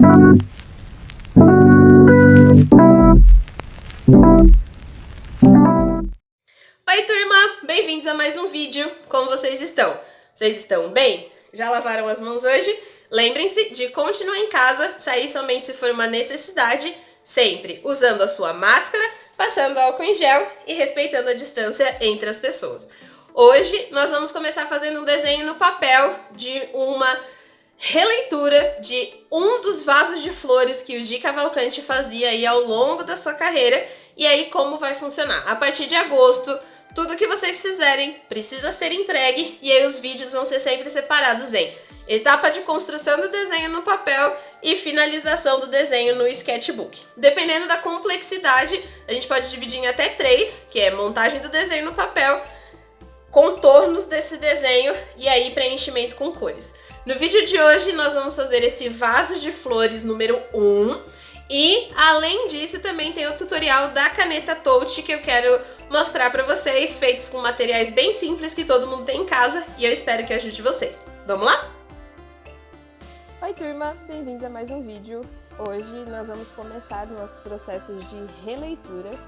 Oi turma, bem-vindos a mais um vídeo. Como vocês estão? Vocês estão bem? Já lavaram as mãos hoje? Lembrem-se de continuar em casa, sair somente se for uma necessidade, sempre usando a sua máscara, passando álcool em gel e respeitando a distância entre as pessoas. Hoje nós vamos começar fazendo um desenho no papel de uma releitura de um dos vasos de flores que o Di Cavalcanti fazia aí ao longo da sua carreira. E aí como vai funcionar? A partir de agosto, tudo que vocês fizerem precisa ser entregue e aí os vídeos vão ser sempre separados em etapa de construção do desenho no papel e finalização do desenho no sketchbook. Dependendo da complexidade, a gente pode dividir em até 3, que é montagem do desenho no papel, contornos desse desenho e aí preenchimento com cores. No vídeo de hoje nós vamos fazer esse vaso de flores número 1 e além disso também tem o tutorial da caneta Touch que eu quero mostrar para vocês, feitos com materiais bem simples que todo mundo tem em casa e eu espero que ajude vocês. Vamos lá? Oi turma, bem-vindos a mais um vídeo. Hoje nós vamos começar nossos processos de releituras,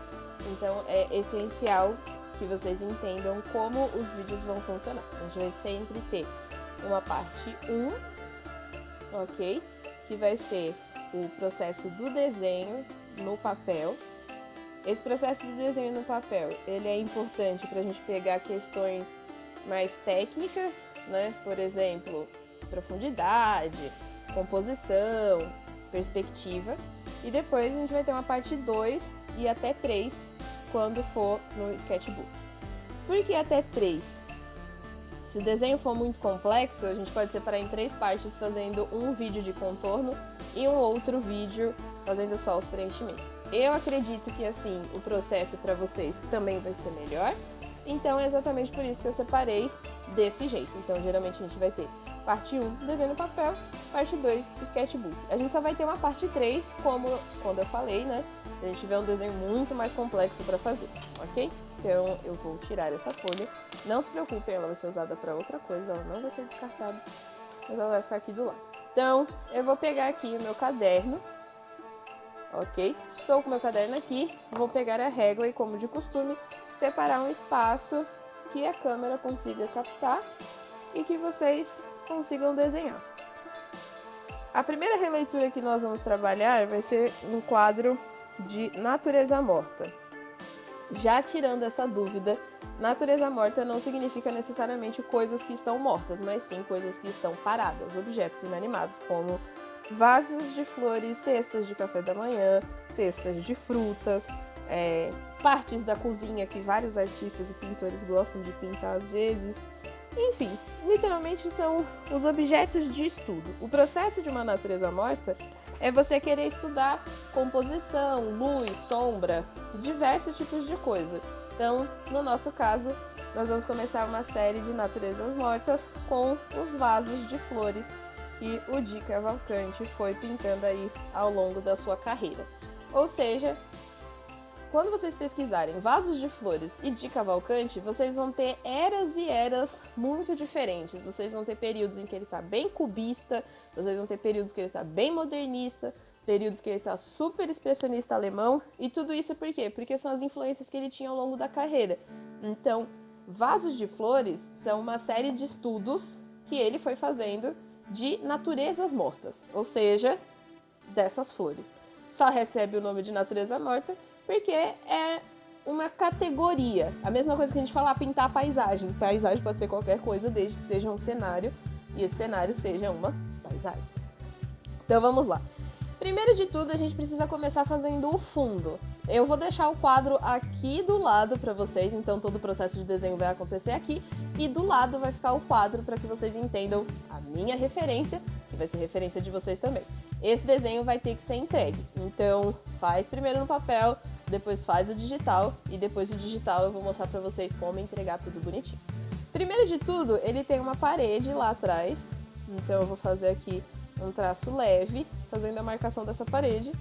então é essencial que vocês entendam como os vídeos vão funcionar. A gente vai sempre ter uma parte 1, ok? Que vai ser o processo do desenho no papel. Esse processo de desenho no papel, ele é importante para a gente pegar questões mais técnicas, né? Por exemplo, profundidade, composição, perspectiva. E depois a gente vai ter uma parte 2 e até 3 quando for no sketchbook. Por que até 3? Se o desenho for muito complexo, a gente pode separar em 3 partes, fazendo um vídeo de contorno e um outro vídeo fazendo só os preenchimentos. Eu acredito que assim o processo para vocês também vai ser melhor, então é exatamente por isso que eu separei desse jeito. Então geralmente a gente vai ter parte 1, desenho no papel, parte 2, sketchbook. A gente só vai ter uma parte 3, como quando eu falei, né? Se a gente tiver um desenho muito mais complexo para fazer, ok? Então eu vou tirar essa folha. Não se preocupem, ela vai ser usada para outra coisa, ela não vai ser descartada, mas ela vai ficar aqui do lado. Então eu vou pegar aqui o meu caderno, ok? Estou com o meu caderno aqui, vou pegar a régua e, como de costume, separar um espaço que a câmera consiga captar e que vocês consigam desenhar. A primeira releitura que nós vamos trabalhar vai ser um quadro de natureza morta. Já tirando essa dúvida, natureza morta não significa necessariamente coisas que estão mortas, mas sim coisas que estão paradas, objetos inanimados, como vasos de flores, cestas de café da manhã, cestas de frutas, partes da cozinha que vários artistas e pintores gostam de pintar às vezes. Enfim, literalmente são os objetos de estudo. O processo de uma natureza morta é você querer estudar composição, luz, sombra, diversos tipos de coisa. Então, no nosso caso, nós vamos começar uma série de naturezas mortas com os vasos de flores que o Di Cavalcanti foi pintando aí ao longo da sua carreira. Ou seja, quando vocês pesquisarem vasos de flores e Di Cavalcanti, vocês vão ter eras e eras muito diferentes. Vocês vão ter períodos em que ele tá bem cubista, vocês vão ter períodos que ele tá bem modernista, períodos que ele tá super expressionista alemão, e tudo isso por quê? Porque são as influências que ele tinha ao longo da carreira. Então, vasos de flores são uma série de estudos que ele foi fazendo de naturezas mortas, ou seja, dessas flores. Só recebe o nome de natureza morta porque é uma categoria. A mesma coisa que a gente fala pintar paisagem. Paisagem pode ser qualquer coisa, desde que seja um cenário e esse cenário seja uma paisagem. Então vamos lá. Primeiro de tudo, a gente precisa começar fazendo o fundo. Eu vou deixar o quadro aqui do lado para vocês, então todo o processo de desenho vai acontecer aqui, e do lado vai ficar o quadro para que vocês entendam a minha referência, que vai ser referência de vocês também. Esse desenho vai ter que ser entregue, então faz primeiro no papel, depois faz o digital, e depois do digital eu vou mostrar para vocês como entregar tudo bonitinho. Primeiro de tudo, ele tem uma parede lá atrás, então eu vou fazer aqui um traço leve, fazendo a marcação dessa parede,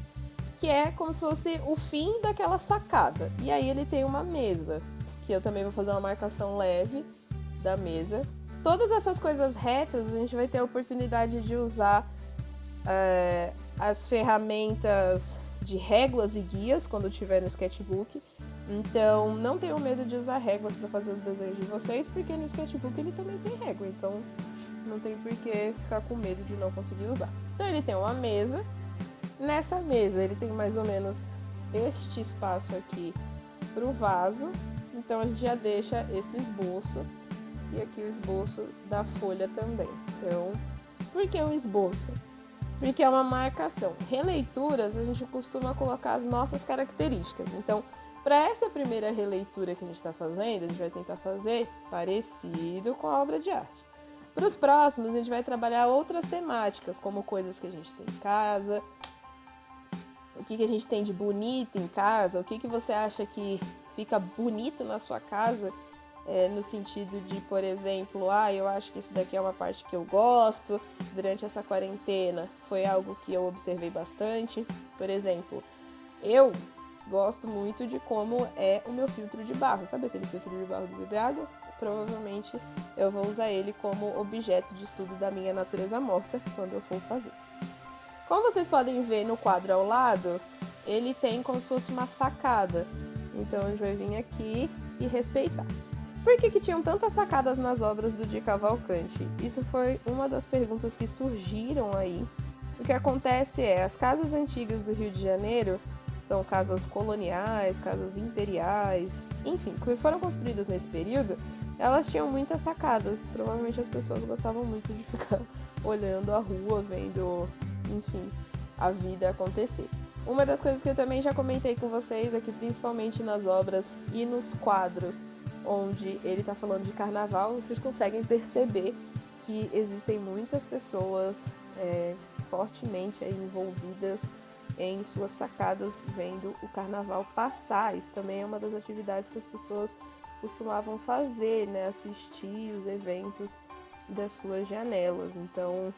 que é como se fosse o fim daquela sacada. E aí ele tem uma mesa, que eu também vou fazer uma marcação leve da mesa. Todas essas coisas retas, a gente vai ter a oportunidade de usar as ferramentas de réguas e guias quando tiver no sketchbook. Então, não tenham medo de usar réguas para fazer os desenhos de vocês, porque no sketchbook ele também tem régua, então não tem por que ficar com medo de não conseguir usar. Então, ele tem uma mesa. Nessa mesa, ele tem mais ou menos este espaço aqui para o vaso. Então, a gente já deixa esse esboço e aqui o esboço da folha também. Então, por que o esboço? Porque é uma marcação. Releituras, a gente costuma colocar as nossas características. Então, para essa primeira releitura que a gente está fazendo, a gente vai tentar fazer parecido com a obra de arte. Para os próximos, a gente vai trabalhar outras temáticas, como coisas que a gente tem em casa, o que a gente tem de bonito em casa, o que você acha que fica bonito na sua casa, no sentido de, por exemplo, eu acho que isso daqui é uma parte que eu gosto, durante essa quarentena foi algo que eu observei bastante. Por exemplo, eu gosto muito de como é o meu filtro de barro. Sabe aquele filtro de barro de beber água? Provavelmente eu vou usar ele como objeto de estudo da minha natureza morta quando eu for fazer. Como vocês podem ver no quadro ao lado, ele tem como se fosse uma sacada. Então a gente vai vir aqui e respeitar. Por que tinham tantas sacadas nas obras do Di Cavalcanti? Isso foi uma das perguntas que surgiram aí. O que acontece as casas antigas do Rio de Janeiro são casas coloniais, casas imperiais, enfim, que foram construídas nesse período, elas tinham muitas sacadas. Provavelmente as pessoas gostavam muito de ficar olhando a rua, vendo, enfim, a vida acontecer. Uma das coisas que eu também já comentei com vocês é que, principalmente nas obras e nos quadros onde ele está falando de carnaval, vocês conseguem perceber que existem muitas pessoas fortemente envolvidas em suas sacadas vendo o carnaval passar. Isso também é uma das atividades que as pessoas costumavam fazer, né? Assistir os eventos das suas janelas. Então,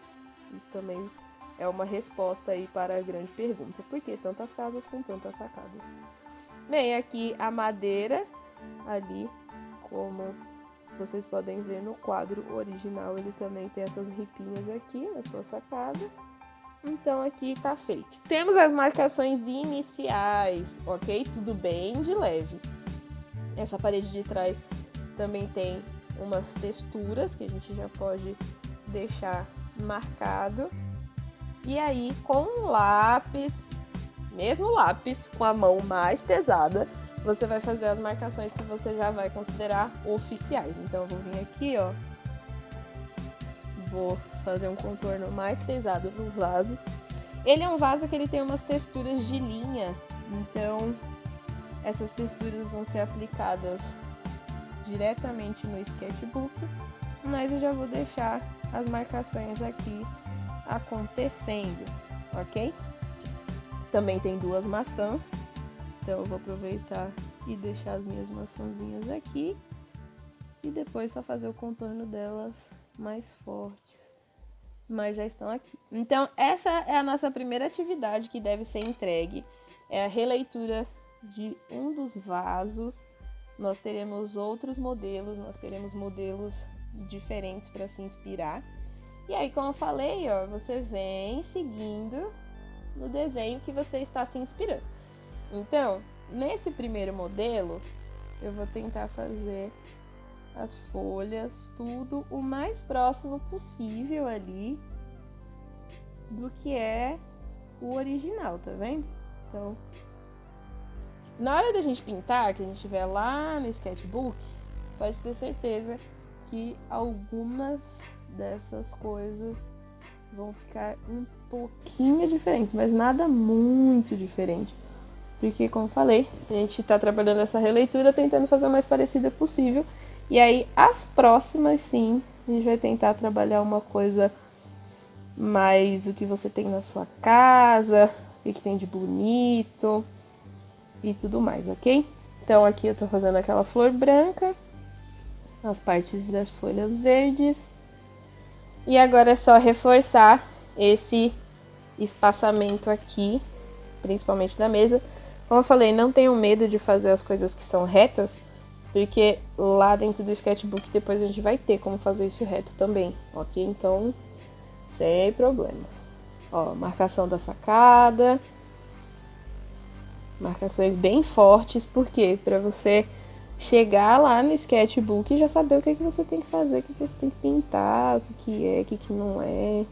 isso também é uma resposta aí para a grande pergunta: por que tantas casas com tantas sacadas? Bem, aqui a madeira, ali, como vocês podem ver no quadro original, ele também tem essas ripinhas aqui na sua sacada. Então aqui tá feito. Temos as marcações iniciais, ok? Tudo bem de leve. Essa parede de trás também tem umas texturas que a gente já pode deixar marcado. E aí, com um lápis, mesmo lápis, com a mão mais pesada, você vai fazer as marcações que você já vai considerar oficiais. Então eu vou vir aqui, ó. Vou fazer um contorno mais pesado no vaso. Ele é um vaso que ele tem umas texturas de linha, então essas texturas vão ser aplicadas diretamente no sketchbook, mas eu já vou deixar as marcações aqui acontecendo, ok? Também tem duas maçãs, então eu vou aproveitar e deixar as minhas maçãzinhas aqui e depois só fazer o contorno delas mais fortes, mas já estão aqui. Então essa é a nossa primeira atividade que deve ser entregue, é a releitura de um dos vasos. Nós teremos outros modelos, nós teremos modelos diferentes para se inspirar. E aí, como eu falei, ó, você vem seguindo no desenho que você está se inspirando. Então, nesse primeiro modelo, eu vou tentar fazer as folhas, tudo o mais próximo possível ali do que é o original, tá vendo? Então, na hora da gente pintar, que a gente estiver lá no sketchbook, pode ter certeza que algumas dessas coisas vão ficar um pouquinho diferentes, mas nada muito diferente. Porque, como falei, a gente está trabalhando essa releitura tentando fazer o mais parecida possível. E aí, as próximas, sim, a gente vai tentar trabalhar uma coisa mais o que você tem na sua casa, o que tem de bonito e tudo mais, ok? Então, aqui eu tô fazendo aquela flor branca, as partes das folhas verdes. E agora é só reforçar esse espaçamento aqui, principalmente da mesa. Como eu falei, não tenham medo de fazer as coisas que são retas, porque lá dentro do sketchbook depois a gente vai ter como fazer isso reto também, ok? Então, sem problemas. Ó, marcação da sacada. Marcações bem fortes, por quê? Pra você chegar lá no sketchbook e já saber o que você tem que fazer, o que você tem que pintar, o que é, o que não é.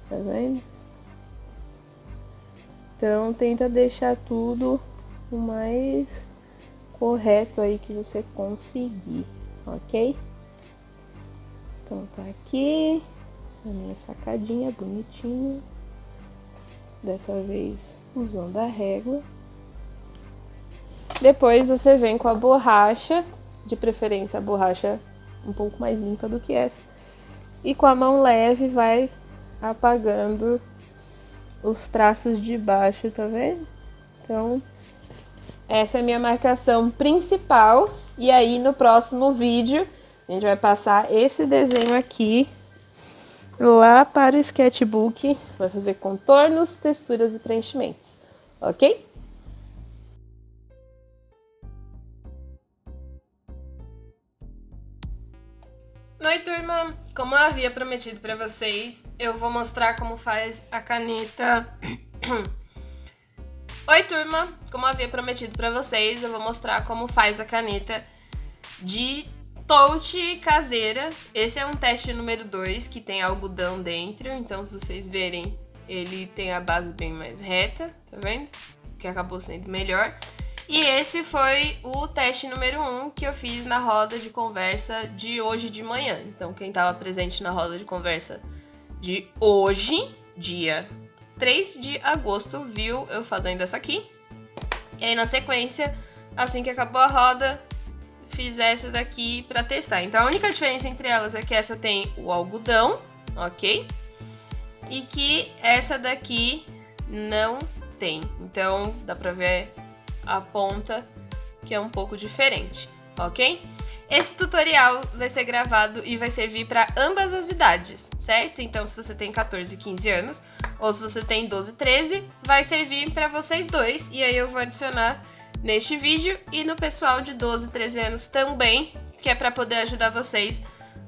Tá vendo? Então tenta deixar tudo o mais correto aí que você conseguir, ok? Então tá aqui a minha sacadinha bonitinha. Dessa vez usando a régua. Depois você vem com a borracha, de preferência a borracha um pouco mais limpa do que essa. E com a mão leve vai apagando os traços de baixo, tá vendo? Então, essa é a minha marcação principal. E aí no próximo vídeo a gente vai passar esse desenho aqui lá para o sketchbook, vai fazer contornos, texturas e preenchimentos, ok? Oi, turma! Como eu havia prometido para vocês, eu vou mostrar como faz a caneta... Oi, turma! Como eu havia prometido para vocês, eu vou mostrar como faz a caneta de touch caseira. Esse é um teste número 2, que tem algodão dentro. Então, se vocês verem, ele tem a base bem mais reta, tá vendo? Que acabou sendo melhor. E esse foi o teste número 1 que eu fiz na roda de conversa de hoje de manhã. Então, quem estava presente na roda de conversa de hoje, dia 3 de agosto, viu eu fazendo essa aqui. E aí, na sequência, assim que acabou a roda, fiz essa daqui pra testar. Então, a única diferença entre elas é que essa tem o algodão, ok? E que essa daqui não tem. Então, dá pra ver a ponta, que é um pouco diferente, ok? Esse tutorial vai ser gravado e vai servir para ambas as idades, certo? Então, se você tem 14 e 15 anos, ou se você tem 12 e 13, vai servir para vocês dois. E aí eu vou adicionar neste vídeo e no pessoal de 12 e 13 anos também, que é para poder ajudar vocês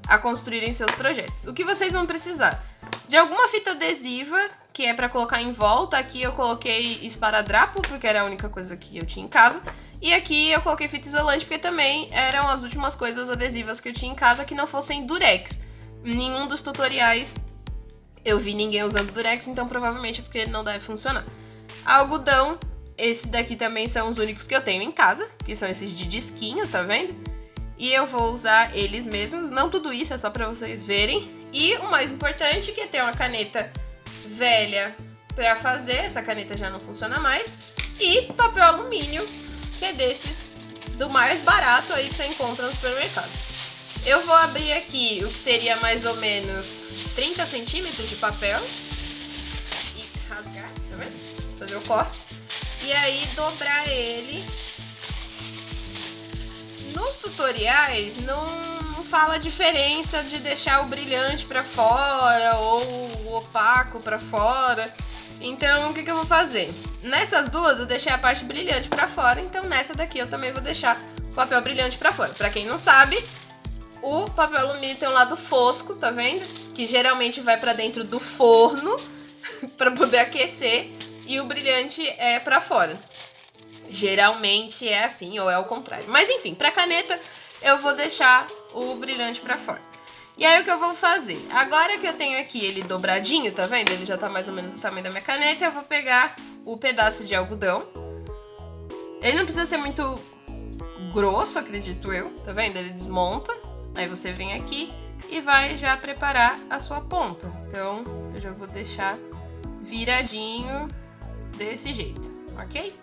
a construírem seus projetos. O que vocês vão precisar? De alguma fita adesiva, que é para colocar em volta. Aqui eu coloquei esparadrapo, porque era a única coisa que eu tinha em casa. E aqui eu coloquei fita isolante, porque também eram as últimas coisas adesivas que eu tinha em casa que não fossem durex. Nenhum dos tutoriais eu vi ninguém usando durex, então provavelmente é porque não deve funcionar. Algodão, esses daqui também são os únicos que eu tenho em casa, que são esses de disquinho, tá vendo? E eu vou usar eles mesmos, não tudo isso, é só pra vocês verem. E o mais importante, que é ter uma caneta velha pra fazer, essa caneta já não funciona mais. E papel alumínio, que é desses do mais barato aí que você encontra no supermercado. Eu vou abrir aqui o que seria mais ou menos 30 centímetros de papel e rasgar, tá vendo? Fazer o corte. E aí dobrar ele. Nos tutoriais não fala a diferença de deixar o brilhante pra fora ou o opaco pra fora. Então, o que eu vou fazer? Nessas duas eu deixei a parte brilhante pra fora, então nessa daqui eu também vou deixar o papel brilhante pra fora. Pra quem não sabe, o papel alumínio tem um lado fosco, tá vendo? Que geralmente vai pra dentro do forno pra poder aquecer, e o brilhante é pra fora. Geralmente é assim, ou é o contrário. Mas enfim, pra caneta eu vou deixar o brilhante pra fora. E aí o que eu vou fazer? Agora que eu tenho aqui ele dobradinho, tá vendo? Ele já tá mais ou menos do tamanho da minha caneta. Eu vou pegar o pedaço de algodão. Ele não precisa ser muito grosso, acredito eu, tá vendo? Ele desmonta. Aí você vem aqui e vai já preparar a sua ponta. Então eu já vou deixar viradinho desse jeito, ok?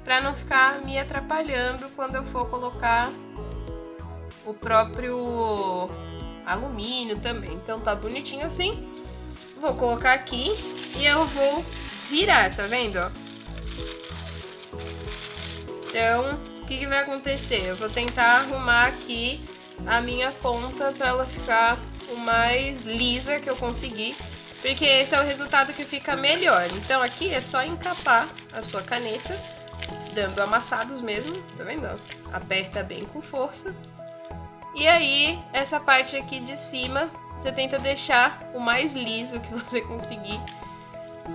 Pra não ficar me atrapalhando quando eu for colocar o próprio alumínio também. Então tá bonitinho assim. Vou colocar aqui e eu vou virar, tá vendo, ó? Então, o que vai acontecer? Eu vou tentar arrumar aqui a minha ponta pra ela ficar o mais lisa que eu conseguir, porque esse é o resultado que fica melhor. Então aqui é só encapar a sua caneta, dando amassados mesmo, tá vendo? Aperta bem com força. E aí, essa parte aqui de cima você tenta deixar o mais liso que você conseguir.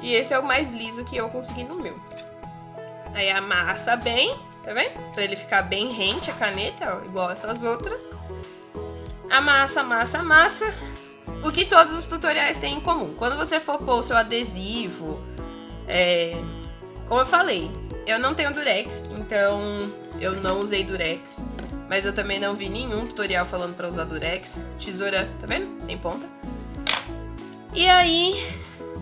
E esse é o mais liso que eu consegui no meu. Aí amassa bem, tá vendo? Pra ele ficar bem rente a caneta, ó, igual essas outras. Amassa, amassa, amassa. O que todos os tutoriais têm em comum. Quando você for pôr o seu adesivo, como eu falei, eu não tenho durex, então eu não usei durex. Mas eu também não vi nenhum tutorial falando pra usar durex. Tesoura, tá vendo? Sem ponta. E aí,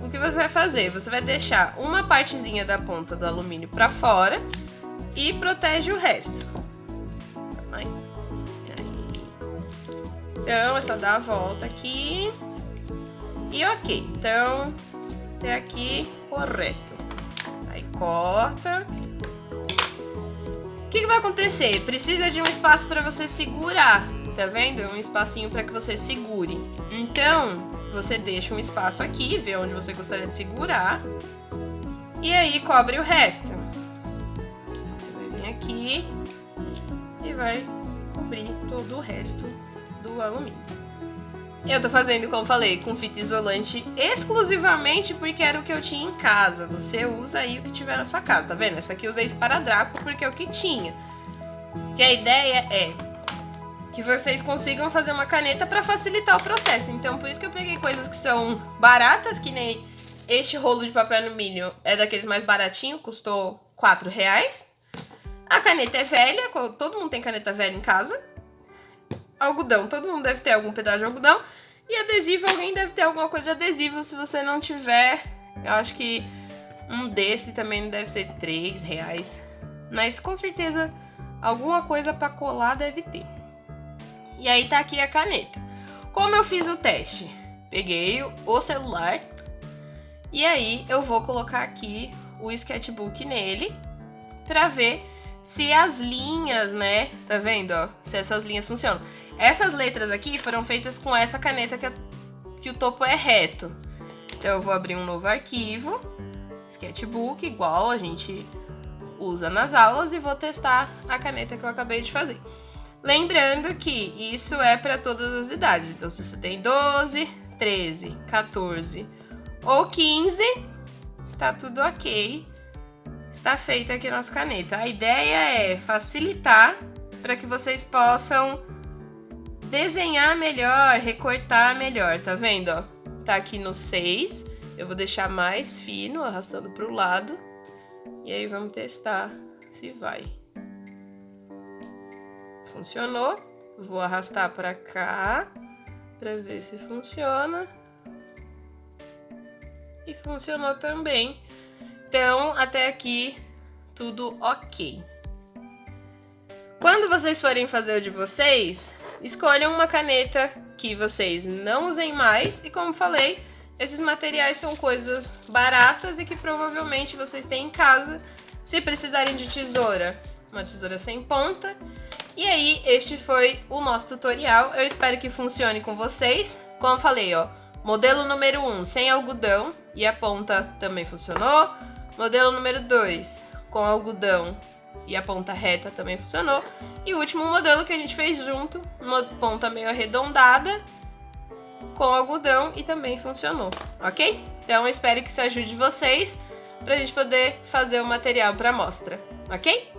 o que você vai fazer? Você vai deixar uma partezinha da ponta do alumínio pra fora e protege o resto. Aí. Então, é só dar a volta aqui. E ok. Então, até aqui, correto. Aí, corta. O que vai acontecer? Precisa de um espaço para você segurar, tá vendo? Um espacinho para que você segure. Então, você deixa um espaço aqui, vê onde você gostaria de segurar. E aí, cobre o resto. Você vai vir aqui e vai cobrir todo o resto do alumínio. Eu tô fazendo, como falei, com fita isolante exclusivamente porque era o que eu tinha em casa. Você usa aí o que tiver na sua casa, tá vendo? Essa aqui eu usei esparadrapo porque é o que tinha. Que a ideia é que vocês consigam fazer uma caneta para facilitar o processo. Então, por isso que eu peguei coisas que são baratas, que nem este rolo de papel alumínio é daqueles mais baratinhos, custou R$4. A caneta é velha, todo mundo tem caneta velha em casa. Algodão, todo mundo deve ter algum pedaço de algodão. E adesivo, alguém deve ter alguma coisa de adesivo. Se você não tiver, eu acho que um desse também não deve ser R$3. Mas com certeza alguma coisa para colar deve ter. E aí tá aqui a caneta. Como eu fiz o teste? Peguei o celular e aí eu vou colocar aqui o sketchbook nele para ver se as linhas, né? Tá vendo, ó? Se essas linhas funcionam. Essas letras aqui foram feitas com essa caneta que o topo é reto. Então eu vou abrir um novo arquivo, sketchbook, igual a gente usa nas aulas, e vou testar a caneta que eu acabei de fazer. Lembrando que isso é para todas as idades. Então se você tem 12, 13, 14 ou 15, está tudo ok. Está feita aqui a nossa caneta. A ideia é facilitar para que vocês possam desenhar melhor, recortar melhor, tá vendo, ó? Tá aqui no 6, eu vou deixar mais fino, arrastando pro lado. E aí vamos testar se vai. Funcionou. Vou arrastar pra cá, pra ver se funciona. E funcionou também. Então, até aqui, tudo ok. Quando vocês forem fazer o de vocês, escolham uma caneta que vocês não usem mais. E como falei, esses materiais são coisas baratas e que provavelmente vocês têm em casa. Se precisarem de tesoura, uma tesoura sem ponta. E aí, este foi o nosso tutorial. Eu espero que funcione com vocês. Como eu falei, ó, modelo número 1 sem algodão e a ponta também funcionou. Modelo número 2 com algodão e a ponta reta também funcionou. E o último modelo que a gente fez junto, uma ponta meio arredondada com algodão, e também funcionou, ok? Então eu espero que isso ajude vocês pra gente poder fazer o material para amostra, ok?